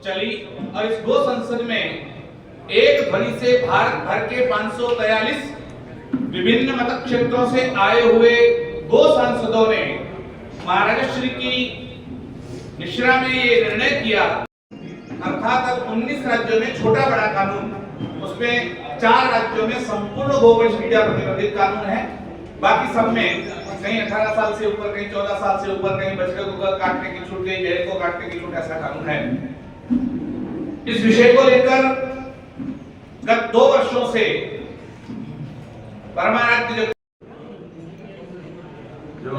चली और इस गो संसद में एक ध्वनि से भारत भर के 543 विभिन्न मत क्षेत्रों से आए हुए गो सांसदों ने महाराजा श्री की निश्रा में ये निर्णय किया, अर्थात अब 19 राज्यों में छोटा बड़ा कानून, उसमें 4 राज्यों में संपूर्ण गोवंश हत्या प्रतिबंधित कानून है, बाकी सब में कहीं 18 साल से ऊपर, कहीं 14 साल से ऊपर, कहीं बछड़े को काटने की छूट, कहीं भेड़ को काटने की छूट, ऐसा कानून है। इस विषय को लेकर गत 2 वर्षों से परमाराध्य जो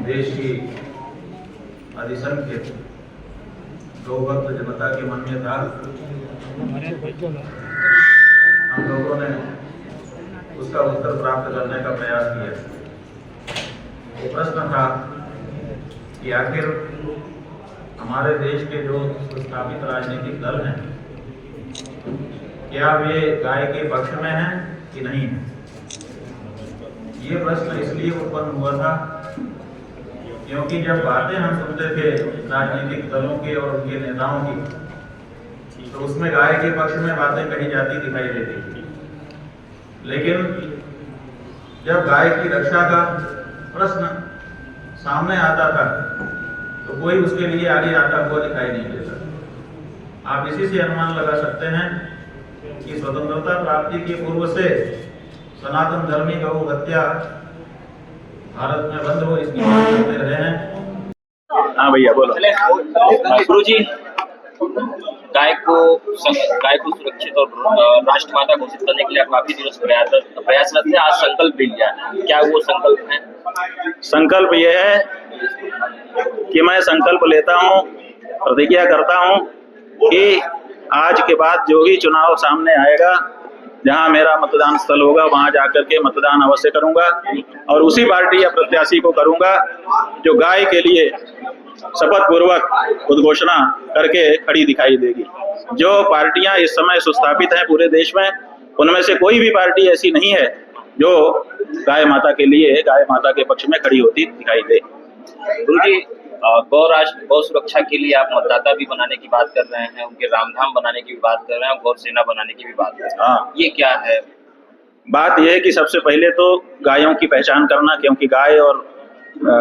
देश की अधिसंख्यक गौभक्त जनता के मन में था, हम लोगों ने उसका उत्तर प्राप्त करने का प्रयास किया। वो प्रश्न था कि आखिर हमारे देश के जो स्थापित राजनीतिक दल हैं, क्या वे गाय के पक्ष में हैं कि नहीं है। ये प्रश्न इसलिए उत्पन्न हुआ था क्योंकि जब बातें हम सुनते थे राजनीतिक दलों के और उनके नेताओं की, तो उसमें गाय के पक्ष में बातें कही जाती दिखाई देती थी, लेकिन जब गाय की रक्षा का प्रश्न सामने आता था तो कोई उसके लिए आगे आता हुआ दिखाई नहीं देता। आप इसी से अनुमान लगा सकते हैं कि स्वतंत्रता प्राप्ति के पूर्व से सनातन धर्मी गौ हत्या भारत में बंद हो, इसकी मांग करते रहे हैं। हाँ भैया बोलो। गुरु जी, गाय को सुरक्षित और राष्ट्रमाता घोषित करने के लिए काफी दिनों से प्रयासरत थे। आज संकल्प भी लिया, क्या वो संकल्प है? संकल्प यह है कि मैं संकल्प लेता हूँ, प्रतिज्ञा करता हूँ कि आज के बाद जो भी चुनाव सामने आएगा, जहां मेरा मतदान स्थल होगा, वहां जाकर के मतदान अवश्य करूंगा और उसी पार्टी या प्रत्याशी को करूंगा जो गाय के लिए शपथ पूर्वक उद्घोषणा करके खड़ी दिखाई देगी। जो पार्टियां इस समय सुस्थापित हैं पूरे देश में, उनमें से कोई भी पार्टी ऐसी नहीं है जो गाय माता के लिए, गाय माता के पक्ष में खड़ी होती दिखाई दे। गुरु जी, गौ सुरक्षा के लिए आप मतदाता भी बनाने की बात कर रहे हैं, उनके रामधाम बनाने की भी बात कर रहे हैं, गौ सेना बनाने की भी बात कर रहे हैं। हाँ, ये क्या है? बात यह है कि सबसे पहले तो गायों की पहचान करना, क्योंकि गाय और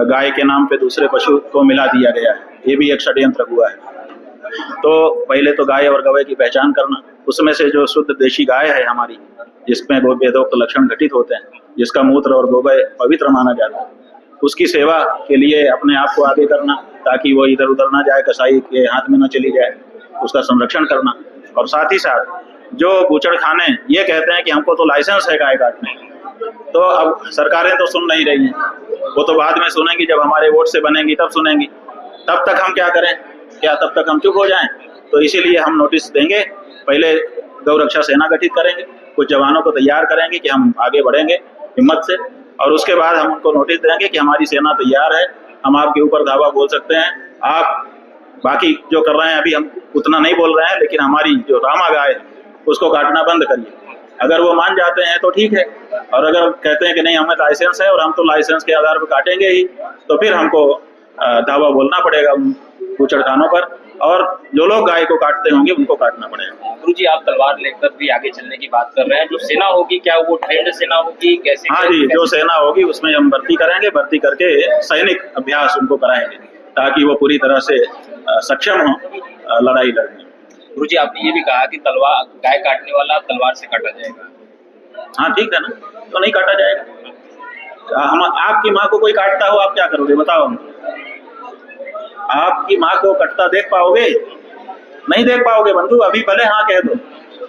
गाय के नाम पे दूसरे पशु को मिला दिया गया है, ये भी एक षड्यंत्र हुआ है। तो पहले तो गाय और गवै की पहचान करना, उसमें से जो शुद्ध देशी गाय है हमारी, जिसमें वेदोक्त लक्षण घटित होते हैं, जिसका मूत्र और गोबर पवित्र माना जाता है, उसकी सेवा के लिए अपने आप को आगे करना ताकि वो इधर उधर ना जाए, कसाई के हाथ में न चली जाए, उसका संरक्षण करना। और साथ ही साथ जो बूचड़खाने ये कहते हैं कि हमको तो लाइसेंस है गाय काटने, तो अब सरकारें तो सुन नहीं रही हैं, वो तो बाद में सुनेंगी, जब हमारे वोट से बनेंगी तब सुनेंगी। तब तक हम क्या करें? क्या तब तक हम चुप हो जाएं? तो इसीलिए हम नोटिस देंगे, पहले गौ रक्षा सेना गठित करेंगे, कुछ जवानों को तैयार करेंगे कि हम आगे बढ़ेंगे हिम्मत से, और उसके बाद हम उनको नोटिस देंगे कि हमारी सेना तैयार है, हम आपके ऊपर धावा बोल सकते हैं। आप बाकी जो कर रहे हैं अभी हम उतना नहीं बोल रहे हैं, लेकिन हमारी जो रामा गाय है उसको काटना बंद करिए। अगर वो मान जाते हैं तो ठीक है, और अगर कहते हैं कि नहीं हमें लाइसेंस है और हम तो लाइसेंस के आधार पर काटेंगे ही, तो फिर हमको धावा बोलना पड़ेगा बूचड़खानों पर, और जो लोग गाय को काटते होंगे उनको काटना पड़ेगा। गुरुजी, आप तलवार लेकर भी आगे चलने की बात कर रहे हैं, जो सेना होगी क्या वो ट्रेंड सेना होगी, कैसे? हाँ जी, जो सेना होगी उसमें हम भर्ती करेंगे, भर्ती करके सैनिक अभ्यास उनको कराएंगे ताकि वो पूरी तरह से सक्षम हो लड़ाई लड़ने। गुरुजी, आपने ये भी कहा कि तलवार, गाय काटने वाला तलवार से काटा जाएगा। हाँ ठीक है ना, तो नहीं काटा जाएगा। हम आपकी माँ को कोई काटता हो, आप क्या करोगे बताओ? आपकी माँ को कटता देख पाओगे? नहीं देख पाओगे बंधु। अभी भले हाँ कह दो,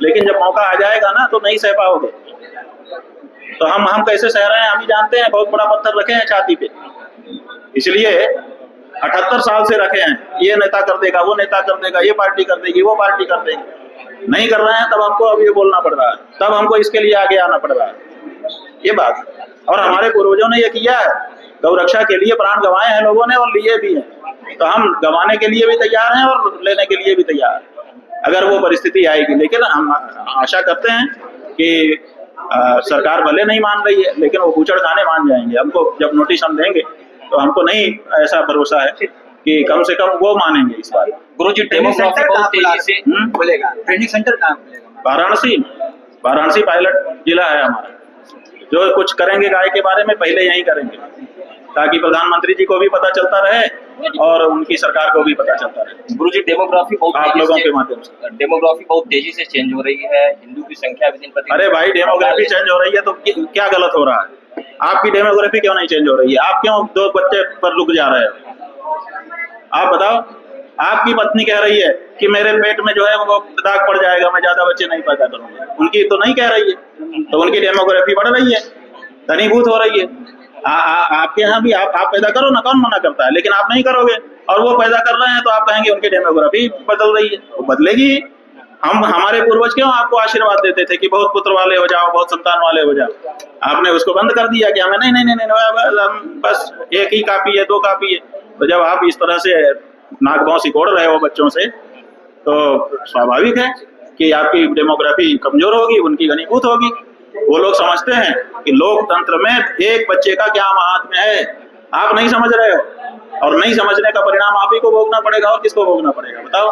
लेकिन जब मौका आ जाएगा ना तो नहीं सह पाओगे। तो हम कैसे सह रहे हैं हम ही जानते हैं। बहुत बड़ा पत्थर रखे हैं छाती पे, इसलिए 78 साल से रखे हैं। ये नेता कर देगा, वो नेता कर देगा, ये पार्टी कर देगी, वो पार्टी कर देगी। नहीं कर रहे हैं तब हमको अब ये बोलना पड़ रहा है, तब हमको इसके लिए आगे आना पड़ रहा है। ये बात, और हमारे पूर्वजों ने ये किया है, गौ रक्षा के लिए प्राण गंवाए हैं लोगों ने और लिए भी हैं, तो हम गंवाने के लिए भी तैयार हैं और लेने के लिए भी तैयार हैं अगर वो परिस्थिति आएगी। लेकिन हम आशा करते हैं कि सरकार भले नहीं मान रही है, लेकिन वो बूचड़ खाने मान जाएंगे। हमको जब नोटिस हम देंगे तो हमको नहीं ऐसा भरोसा है कि कम से कम वो मानेंगे इस बार। गुरुजी, डेमोग्राफी बहुत तेजी से खुलेगा, ट्रेनिंग सेंटर कहाँ खुलेगा? वाराणसी पायलट जिला है हमारा। जो कुछ करेंगे गाय के बारे में पहले यही करेंगे, ताकि प्रधानमंत्री जी को भी पता चलता रहे और उनकी सरकार को भी पता चलता रहे। गुरुजी, डेमोग्राफी आप लोगों के माध्यम से डेमोग्राफी बहुत तेजी से चेंज हो रही है, हिंदू की संख्या भी दिन प्रतिदिन। अरे भाई, डेमोग्राफी चेंज हो रही है तो क्या गलत हो रहा है? आपकी डेमोग्राफी क्यों नहीं चेंज हो रही है? आप क्यों 2 बच्चे पर रुक जा रहे हो? आप बताओ। आपकी पत्नी कह रही है कि मेरे पेट में जो है वो दाग पड़ जाएगा, मैं ज्यादा बच्चे नहीं पैदा करूंगा। उनकी तो नहीं कह रही है, तो उनकी डेमोग्राफी बढ़ रही है, घनीभूत हो रही है। आपके यहाँ भी आप पैदा करो ना, कौन मना करता है? लेकिन आप नहीं करोगे और वो पैदा कर रहे हैं तो आप कहेंगे उनकी डेमोग्राफी बदल रही है। वो बदलेगी। हमारे पूर्वज क्यों आपको आशीर्वाद देते थे कि बहुत पुत्र वाले हो जाओ, बहुत संतान वाले हो जाओ? आपने उसको बंद कर दिया कि हमें नहीं, बस एक ही काफी है, 2 काफी है। तो जब आप इस तरह से नाक भौं सिकोड़ रहे हो बच्चों से, तो स्वाभाविक है कि आपकी डेमोग्राफी कमजोर होगी, उनकी घनीभूत होगी। वो लोग समझते हैं कि लोकतंत्र में एक बच्चे का क्या महात्म्य है। आप नहीं समझ रहे हो, और नहीं समझने का परिणाम आप ही को भोगना पड़ेगा। और किसको भोगना पड़ेगा बताओ?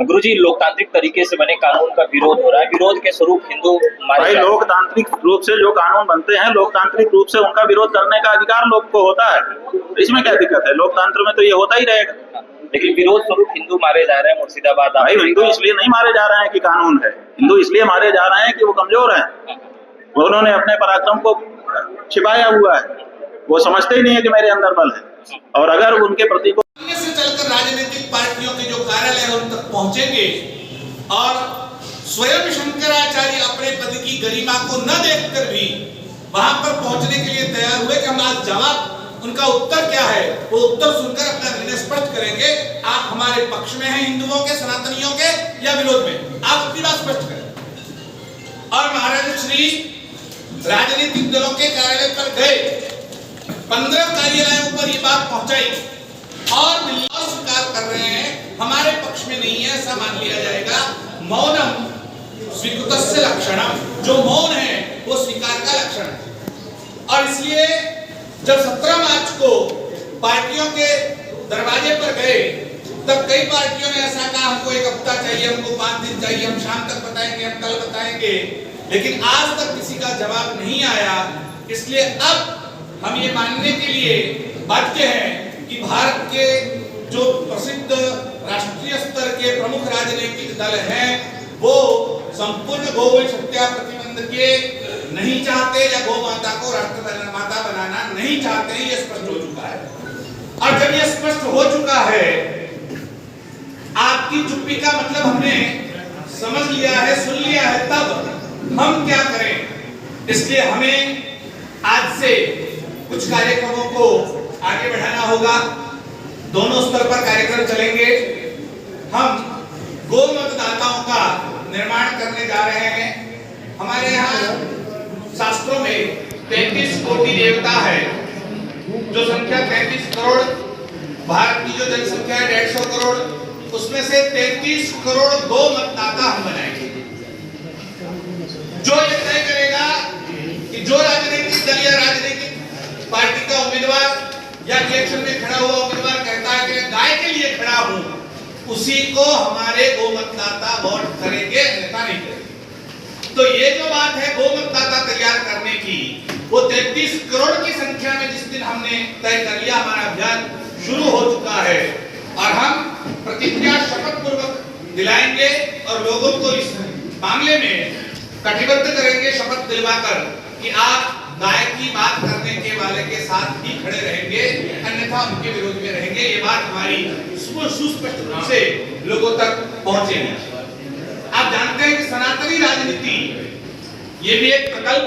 गुरुजी, लोकतांत्रिक तरीके से बने कानून का विरोध हो रहा है, विरोध के स्वरूप हिंदू भाई, लोकतांत्रिक रूप से जो कानून बनते हैं, लोकतांत्रिक रूप से उनका विरोध करने का अधिकार लोग को होता है। इसमें क्या दिक्कत है? लोकतंत्र में तो ये होता ही रहेगा। लेकिन विरोध स्वरूप हिंदू मारे जा रहे हैं मुर्शिदाबाद। भाई, हिंदू इसलिए नहीं मारे जा रहे हैं कि कानून है, हिंदू इसलिए मारे जा रहे हैं कि वो कमजोर हैं। उन्होंने अपने पराक्रम को छिपाया हुआ है, वो समझते ही नहीं है कि मेरे अंदर बल है। और अगर उनके प्रति से चलकर राजनीतिक पार्टियों के जो कार्यालय है उन तक पहुंचेंगे और स्वयं शंकराचार्य अपने पद की गरिमा को न देखकर भी वहां पर पहुंचने के लिए तैयार हुए कि हम आज जवाब उनका उत्तर क्या है वो उत्तर सुनकर अपना निर्णय स्पष्ट करेंगे। आप हमारे पक्ष में हैं, हिंदुओं के, सनातनियों के, या विरोध में? आप अपनी बात स्पष्ट करें। और महाराज श्री राजनीतिक दलों के कार्यालय पर गए, 15 कार्यालयों पर ये बात पहुंचाई और स्वीकार कर रहे हैं हमारे पक्ष में नहीं है, ऐसा मान लिया जाएगा। मौनम स्वीकृतस्य लक्षणम, जो मौन है वो स्वीकार का लक्षण है। और इसलिए जब 17 मार्च को पार्टियों के दरवाजे पर गए, तब कई पार्टियों ने ऐसा कहा हमको 1 हफ्ता चाहिए, हमको 5 दिन चाहिए, हम शाम तक बताएंगे, हम कल बताएंगे। लेकिन आज तक किसी का जवाब नहीं आया। इसलिए अब हम ये मानने के लिए बाध्य हैं कि भारत के जो प्रसिद्ध राष्ट्रीय स्तर के प्रमुख राजनीतिक दल हैं वो संपूर्ण गोवंश हत्या प्रतिबंध के नहीं चाहते या गौ माता को राष्ट्र माता बनाना नहीं चाहते हैं। ये स्पष्ट हो चुका है। और जब ये स्पष्ट हो चुका है, आपकी चुप्पी का मतलब हमने समझ लिया है, सुन लिया है, तब हम क्या करें? इसलिए हमें आज से कुछ कार्यक्रमों को आगे बढ़ाना होगा। दोनों स्तर पर कार्यक्रम चलेंगे। हम गो मतदाताओं का निर्माण करने जा रहे हैं। हमारे यहाँ शास्त्रों में 33 कोटि देवता है, जो संख्या 33 करोड़, भारत की जो जनसंख्या है 150 करोड़, उसमें से 33 करोड़ गो मतदाता हम बनाएंगे। जो ये तय करेगा कि जो राजनीतिक दल या राजनीतिक पार्टी का उम्मीदवार या इलेक्शन में खड़ा हुआ उम्मीदवार कहता है कि मैं गाय के लिए खड़ा हूं, उसी को हमारे गो मतदाता वोट करेंगे, अन्यथा नहीं करेंगे। तो ये जो बात है गो मतदाता तैयार करने की, वो 33 करोड़ की संख्या में जिस दिन हमने तय कर लिया, हमारा अभियान शुरू हो चुका है। और हम प्रतिज्ञा शपथ पूर्वक दिलाएंगे और लोगों को इस मामले में कटिबद्ध करेंगे, शपथ दिलवाकर कि आप गाय की बात करने के वाले के साथ ही खड़े रहेंगे, अन्यथा उनके विरोध में रहेंगे। ये बात हमारी सुस्पष्ट रूप से लोगों तक पहुंचेगी। आप जानते हैं कि सनातनी राजनीति ये भी एक प्रकल्प।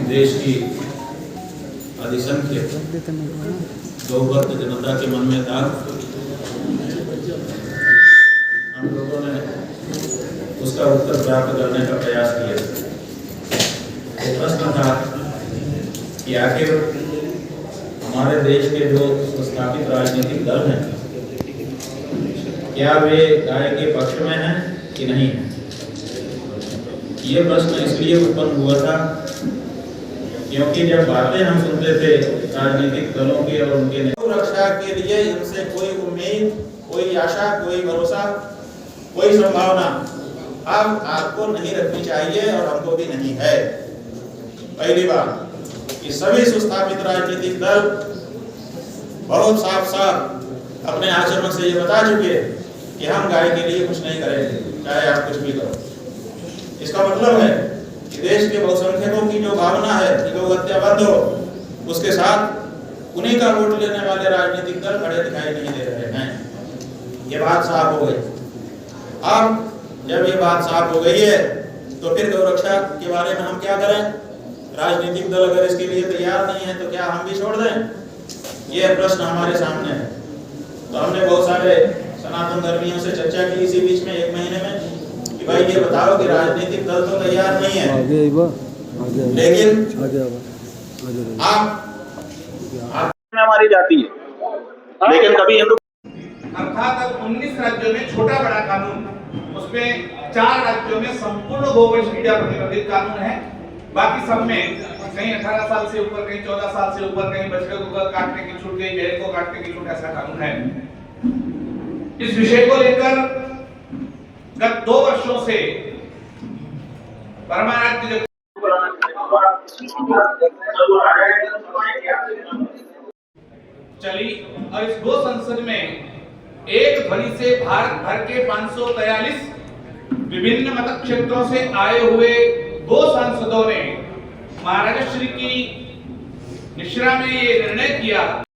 देश की अधिसंख्यक गौवर्ग जनता के मन में था। हम लोगों ने उसका उत्तर प्राप्त करने का प्रयास किया। तो प्रश्न था कि आखिर हमारे देश के जो स्थापित राजनीतिक दल हैं क्या वे गाय के पक्ष में हैं कि नहीं है? ये प्रश्न इसलिए उत्पन्न हुआ था क्योंकि जब बातें हम सुनते थे राजनीतिक दलों के और उनके रक्षा के लिए इनसे कोई उम्मीद, कोई आशा, कोई भरोसा, कोई संभावना अब आपको नहीं रखनी चाहिए और हमको भी नहीं है। पहली बात कि सभी सुस्थापित राजनीतिक दल बहुत साफ साफ अपने आचरण से ये बता चुके कि हम गाय के लिए कुछ नहीं करेंगे, चाहे आप कुछ भी करो। इसका मतलब है कि देश के बहुसंख्यकों की जो भावना है कि गौ हत्या बंद हो, उसके साथ उन्हीं का वोट लेने वाले राजनीतिक दल खड़े दिखाई नहीं दे रहे हैं। ये बात साफ हो गई। अब जब ये बात साफ हो गई है तो फिर गौ रक्षा के बारे में हम क्या करें? राजनीतिक दल अगर इसके लिए तैयार नहीं है तो क्या हम भी छोड़ दें? ये प्रश्न हमारे सामने है। तो हमने बहुत सारे सनातन धर्मियों से चर्चा की इसी बीच में 1 महीने में कि भाई ये बताओ कि राजनीतिक दल तो तैयार नहीं है, लेकिन आप हमारी जाती है, लेकिन कभी हिंदू अर्थात अब 19 राज्यों में छोटा बड़ा कानून, उसमें 4 राज्यों में संपूर्ण गोवंश हत्या प्रतिबंधित कानून है। बाकी सब में कहीं 18 साल से ऊपर, कहीं 14 साल से ऊपर, कहीं बछड़े को काटने की छूट, कहीं भेड़ को काटने की छूट, ऐसा कानून है। इस विषय को लेकर गत 2 वर्षों से परमाराध्य चली और इस गो संसद में एक ध्वनि से भारत भर के 543 विभिन्न मत क्षेत्रों से आए हुए गो सांसदों ने महाराजा श्री की निश्रा में ये निर्णय किया